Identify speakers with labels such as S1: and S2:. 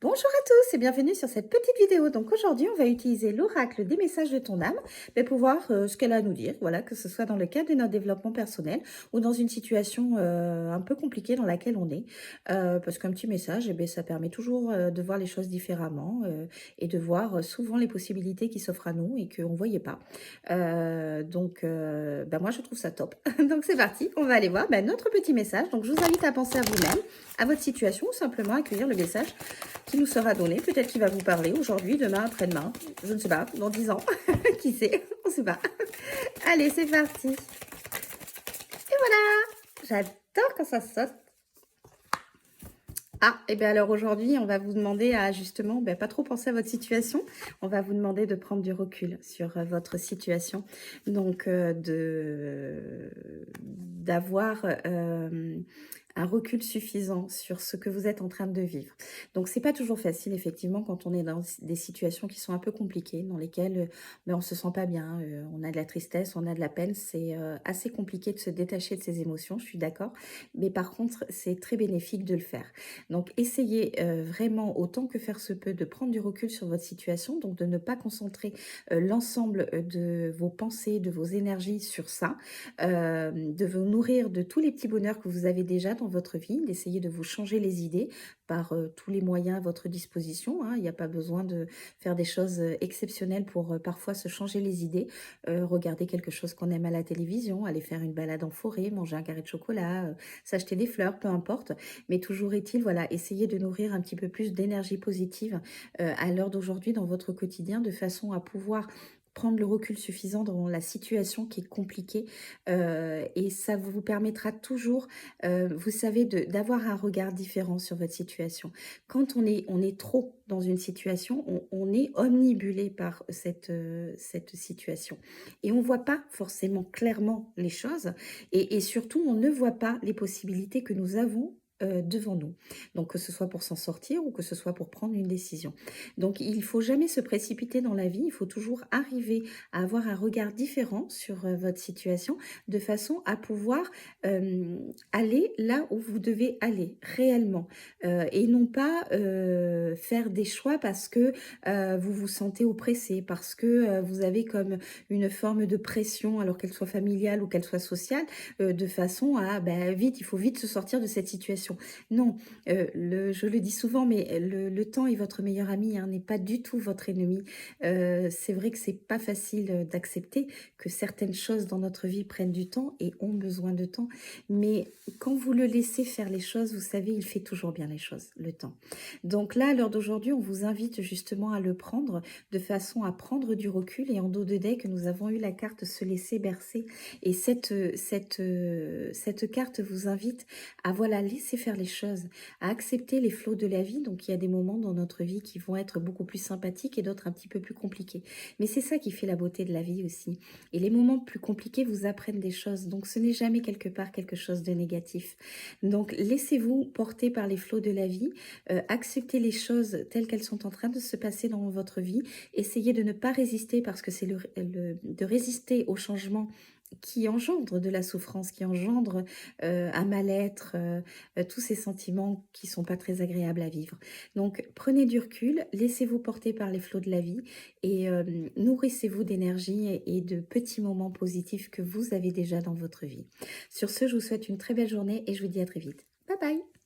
S1: Bonjour à tous et bienvenue sur cette petite vidéo. Donc aujourd'hui, on va utiliser l'oracle des messages de ton âme pour voir ce qu'elle a à nous dire. Voilà, que ce soit dans le cadre de notre développement personnel ou dans une situation un peu compliquée dans laquelle on est. Parce qu'un petit message, ça permet toujours de voir les choses différemment et de voir souvent les possibilités qui s'offrent à nous et qu'on ne voyait pas. Moi, je trouve ça top. Donc c'est parti, on va aller voir notre petit message. Donc je vous invite à penser à vous-même, à votre situation ou simplement accueillir le message qui nous sera donné. Peut-être qu'il va vous parler aujourd'hui, demain, après-demain. Je ne sais pas, dans 10 ans. Qui sait? On ne sait pas. Allez, c'est parti. Et voilà. J'adore quand ça saute. Ah, et bien alors aujourd'hui, on va vous demander à justement, pas trop penser à votre situation. On va vous demander de prendre du recul sur votre situation. Donc, d'avoir un recul suffisant sur ce que vous êtes en train de vivre. Donc, c'est pas toujours facile, effectivement, quand on est dans des situations qui sont un peu compliquées, dans lesquelles on se sent pas bien, on a de la tristesse, on a de la peine. C'est assez compliqué de se détacher de ses émotions, je suis d'accord. Mais par contre, c'est très bénéfique de le faire. Donc, essayez vraiment, autant que faire se peut, de prendre du recul sur votre situation, donc de ne pas concentrer l'ensemble de vos pensées, de vos énergies sur ça, de vous nourrir de tous les petits bonheurs que vous avez déjà dans votre vie, d'essayer de vous changer les idées par tous les moyens à votre disposition, hein. Il n'y a pas besoin de faire des choses exceptionnelles pour parfois se changer les idées. Regarder quelque chose qu'on aime à la télévision, aller faire une balade en forêt, manger un carré de chocolat, s'acheter des fleurs, peu importe. Mais toujours est-il, voilà, essayez de nourrir un petit peu plus d'énergie positive à l'heure d'aujourd'hui dans votre quotidien, de façon à pouvoir prendre le recul suffisant dans la situation qui est compliquée, et ça vous permettra toujours, vous savez, d'avoir un regard différent sur votre situation. Quand on est trop dans une situation, on est omnibulé par cette situation et on ne voit pas forcément clairement les choses et surtout on ne voit pas les possibilités que nous avons devant nous. Donc que ce soit pour s'en sortir ou que ce soit pour prendre une décision. Donc il faut jamais se précipiter dans la vie, il faut toujours arriver à avoir un regard différent sur votre situation de façon à pouvoir aller là où vous devez aller réellement, et non pas faire des choix parce que vous vous sentez oppressé, parce que vous avez comme une forme de pression, alors qu'elle soit familiale ou qu'elle soit sociale, de façon à vite, il faut vite se sortir de cette situation. Non, je le dis souvent, mais le temps est votre meilleur ami, hein, n'est pas du tout votre ennemi. C'est vrai que c'est pas facile d'accepter que certaines choses dans notre vie prennent du temps et ont besoin de temps, mais quand vous le laissez faire les choses, vous savez, il fait toujours bien les choses, le temps. Donc là, à l'heure d'aujourd'hui, on vous invite justement à le prendre de façon à prendre du recul, et en dos de deck, nous avons eu la carte se laisser bercer, et cette carte vous invite à, voilà, laisser faire les choses, à accepter les flots de la vie. Donc il y a des moments dans notre vie qui vont être beaucoup plus sympathiques et d'autres un petit peu plus compliqués. Mais c'est ça qui fait la beauté de la vie aussi. Et les moments plus compliqués vous apprennent des choses. Donc ce n'est jamais quelque part quelque chose de négatif. Donc laissez-vous porter par les flots de la vie, acceptez les choses telles qu'elles sont en train de se passer dans votre vie. Essayez de ne pas résister, parce que c'est de résister au changement qui engendre de la souffrance, qui engendre un mal-être, tous ces sentiments qui sont pas très agréables à vivre. Donc prenez du recul, laissez-vous porter par les flots de la vie et nourrissez-vous d'énergie et de petits moments positifs que vous avez déjà dans votre vie. Sur ce, je vous souhaite une très belle journée et je vous dis à très vite. Bye bye!